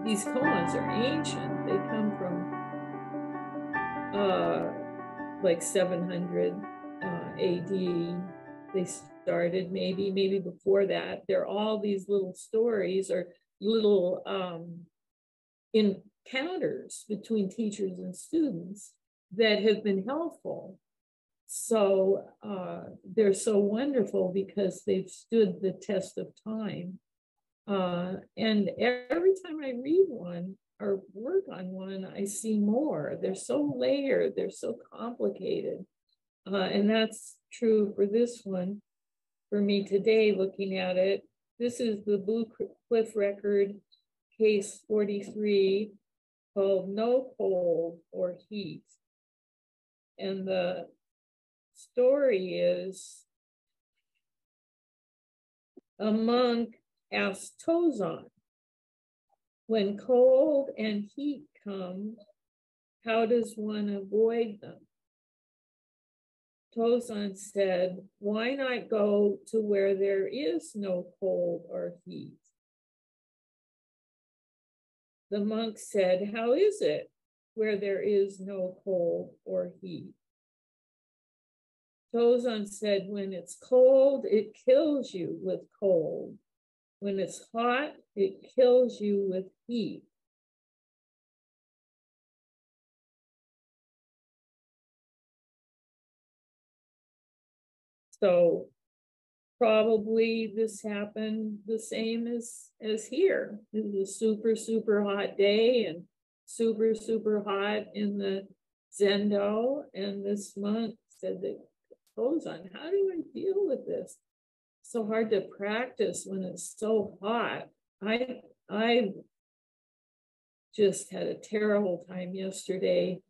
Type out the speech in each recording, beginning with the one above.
these koans are ancient. They come from like 700 AD. They started maybe before that. There are all these little stories or little encounters between teachers and students that have been helpful. So they're so wonderful because they've stood the test of time. And every time I read one or work on one, I see more. They're so layered, they're so complicated. And that's true for this one. For me today, looking at it, this is the Blue Cliff Record, case 43, called No Cold or Heat. And the story is a monk asked Tozan, when cold and heat come, how does one avoid them? Tozan said, why not go to where there is no cold or heat? The monk said, how is it where there is no cold or heat? Tozan said, when it's cold, it kills you with cold. When it's hot, it kills you with heat. So probably this happened the same as here. It was a super, super hot day and super, super hot in the Zendo. And this monk said that Tozan, how do I deal with this? So hard to practice when it's so hot. I just had a terrible time yesterday.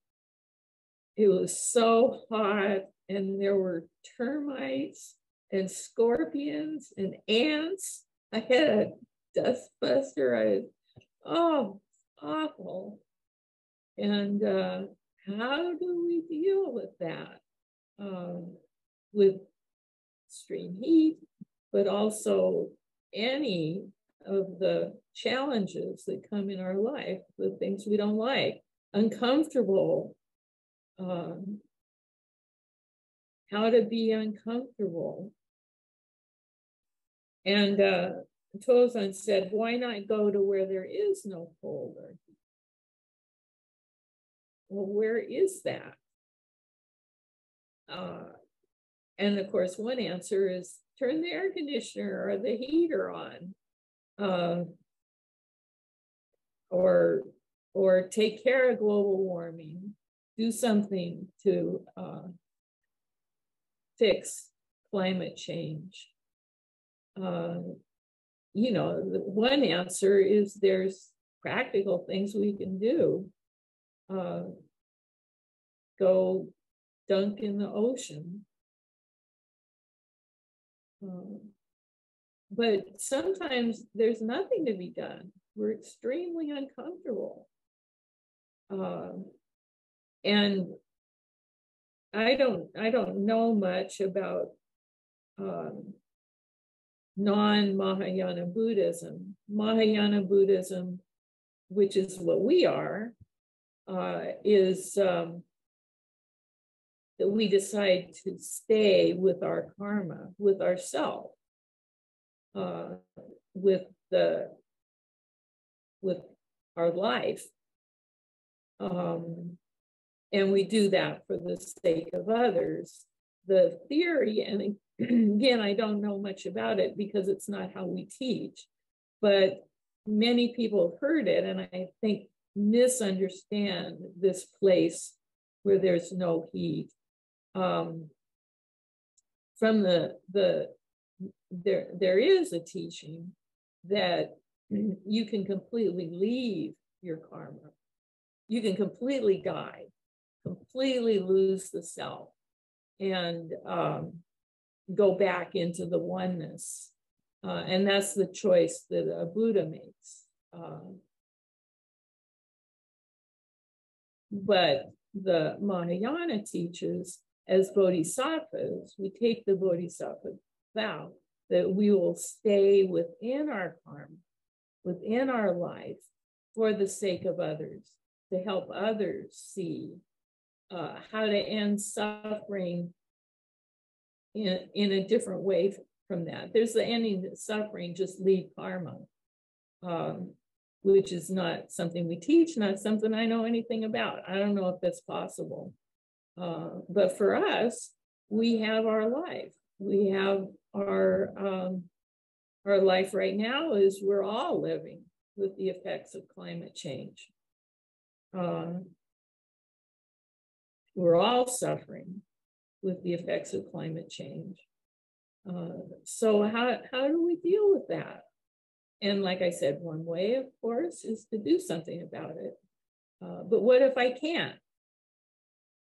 It was so hot, and there were termites and scorpions and ants. I had a dust buster. Awful. And how do we deal with that? With extreme heat, but also any of the challenges that come in our life, the things we don't like, uncomfortable, how to be uncomfortable. And Tozan said, why not go to where there is no cold or heat? Well, where is that? And of course, one answer is turn the air conditioner or the heater on, or take care of global warming, do something to fix climate change. One answer is there's practical things we can do. Go dunk in the ocean. But sometimes there's nothing to be done. We're extremely uncomfortable. And I don't know much about non-Mahayana Buddhism. Mahayana Buddhism, which is what we are, is that we decide to stay with our karma, with ourself, with our life. And we do that for the sake of others. The theory, and again, I don't know much about it because it's not how we teach, but many people have heard it, and I think misunderstand this place where there's no heat. From there is a teaching that you can completely leave your karma. You can completely die, completely lose the self, and go back into the oneness. And that's the choice that a Buddha makes. But the Mahayana teaches, as bodhisattvas, we take the bodhisattva vow that we will stay within our karma, within our life, for the sake of others, to help others see how to end suffering in a different way from that. There's the ending suffering, just leave karma, which is not something we teach, not something I know anything about. I don't know if that's possible. But for us, we have our life. We have our life right now is we're all living with the effects of climate change. We're all suffering with the effects of climate change. So how do we deal with that? And like I said, one way, of course, is to do something about it. But what if I can't?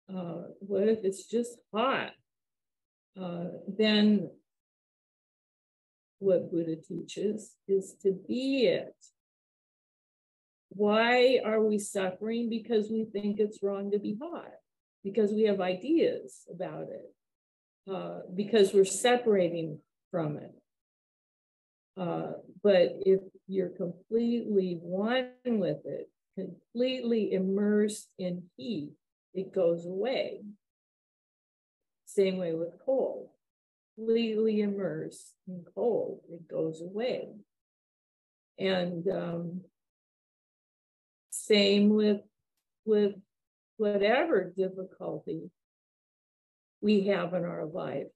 What if it's just hot? Then what Buddha teaches is to be it. Why are we suffering? Because we think it's wrong to be hot, because we have ideas about it, because we're separating from it. But if you're completely one with it, completely immersed in heat, it goes away. Same way with cold. Completely immersed in cold, it goes away. And same with whatever difficulty we have in our life,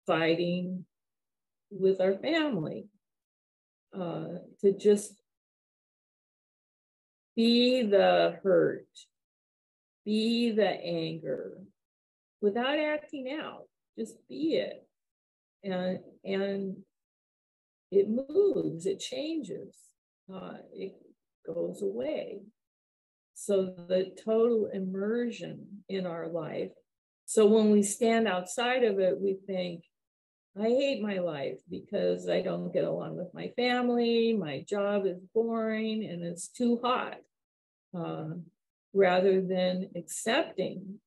fighting with our family, to just be the hurt, be the anger, without acting out, just be it. And it moves, it changes, it goes away. So the total immersion in our life. So when we stand outside of it, we think, I hate my life because I don't get along with my family, my job is boring and it's too hot, rather than accepting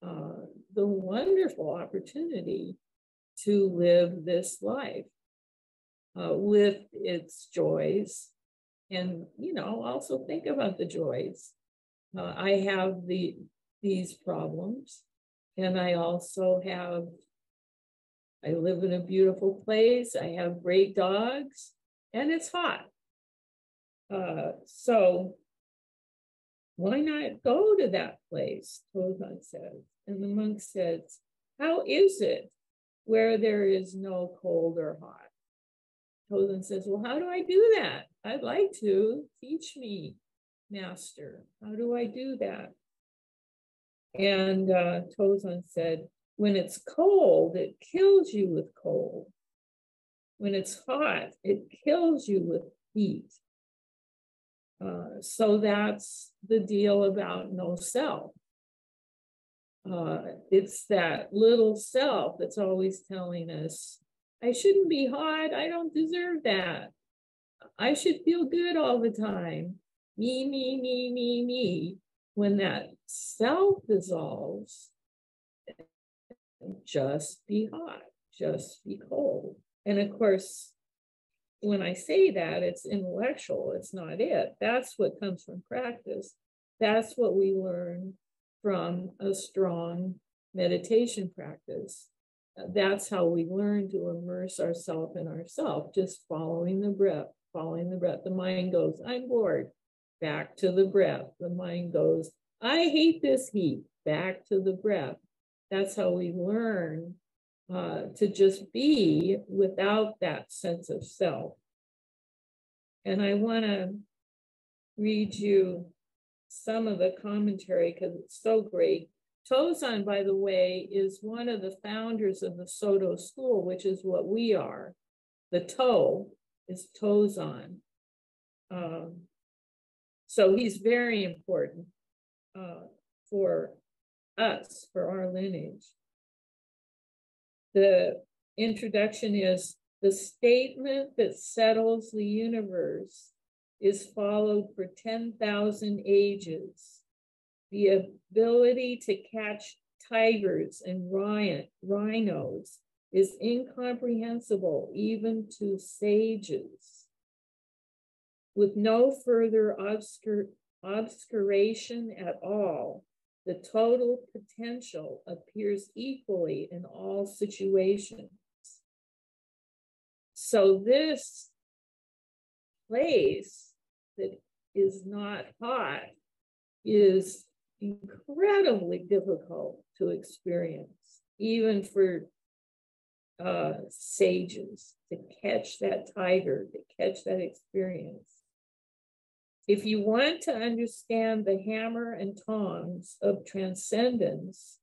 the wonderful opportunity to live this life with its joys. And, also think about the joys. I have these problems, and I also I live in a beautiful place. I have great dogs, and it's hot. So why not go to that place? Tozan says. And the monk says, how is it where there is no cold or hot? Tozan says, well, how do I do that? I'd like to. Teach me, master. How do I do that? And Tozan said, when it's cold, it kills you with cold. When it's hot, it kills you with heat. So that's the deal about no self. It's that little self that's always telling us, I shouldn't be hot. I don't deserve that. I should feel good all the time. Me, me, me, me, me. When that self dissolves, just be hot, just be cold. And of course, when I say that, it's intellectual, it's not it. That's what comes from practice. That's what we learn from a strong meditation practice. That's how we learn to immerse ourselves in ourselves, just following the breath, following the breath. The mind goes, I'm bored, back to the breath. The mind goes, I hate this heat, back to the breath. That's how we learn to just be without that sense of self. And I want to read you some of the commentary because it's so great. Tozan, by the way, is one of the founders of the Soto school, which is what we are. The To is Tozan. So he's very important for us, for our lineage. The introduction is, the statement that settles the universe is followed for 10,000 ages. The ability to catch tigers and rhinos is incomprehensible even to sages. With no further obscuration at all, the total potential appears equally in all situations. So this place that is not hot is incredibly difficult to experience, even for sages, to catch that tiger, to catch that experience. If you want to understand the hammer and tongs of transcendence,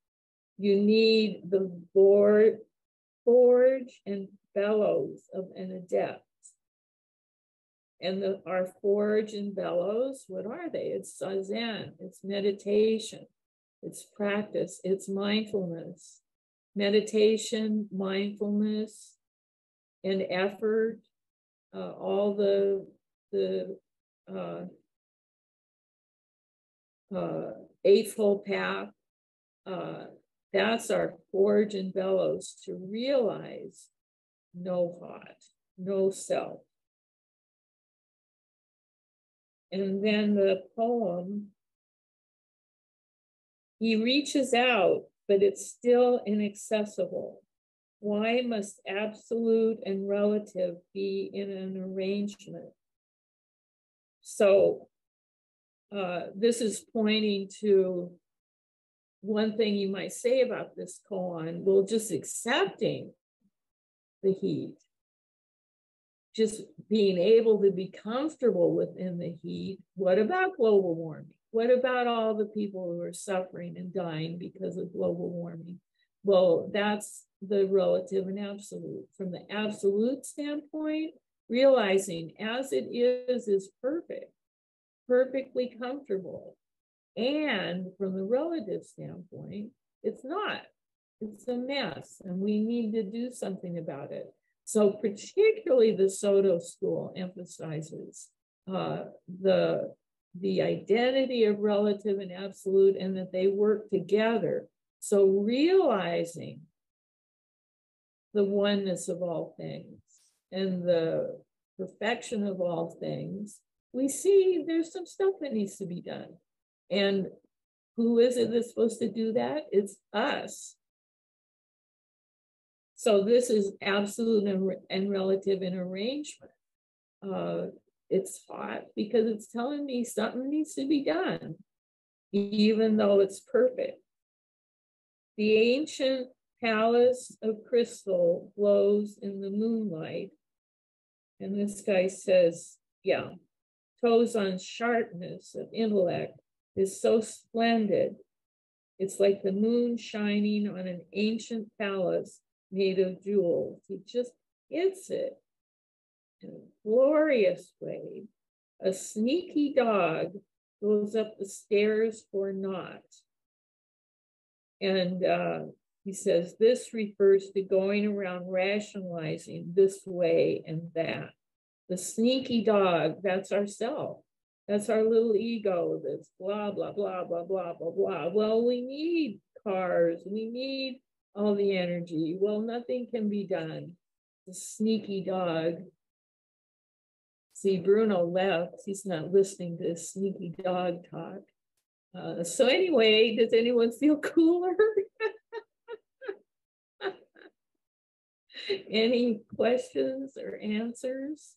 you need the forge and bellows of an adept. And our forge and bellows, what are they? It's Seisen, it's meditation, it's practice, it's mindfulness. Meditation, mindfulness, and effort, all the Eightfold Path, that's our forge and bellows to realize no hot, no self. And then the poem, he reaches out, but it's still inaccessible. Why must absolute and relative be in an arrangement? So this is pointing to one thing you might say about this koan, well, just accepting the heat, just being able to be comfortable within the heat. What about global warming? What about all the people who are suffering and dying because of global warming? Well, that's the relative and absolute. From the absolute standpoint, realizing as it is perfect, perfectly comfortable. And from the relative standpoint, it's not. It's a mess, and we need to do something about it. So particularly the Soto school emphasizes the identity of relative and absolute, and that they work together. So realizing the oneness of all things and the perfection of all things, we see there's some stuff that needs to be done. And who is it that's supposed to do that? It's us. So this is absolute and relative in arrangement. It's hot because it's telling me something needs to be done, even though it's perfect. The ancient palace of crystal glows in the moonlight. And this guy says, yeah, Tozan's sharpness of intellect is so splendid. It's like the moon shining on an ancient palace made of jewels. He just hits it in a glorious way. A sneaky dog goes up the stairs for naught. And he says, this refers to going around rationalizing this way and that. The sneaky dog, that's ourself. That's our little ego that's blah, blah, blah, blah, blah, blah, blah. Well, we need cars. We need all the energy. Well, nothing can be done. The sneaky dog. See, Bruno left. He's not listening to sneaky dog talk. So anyway, does anyone feel cooler? Any questions or answers?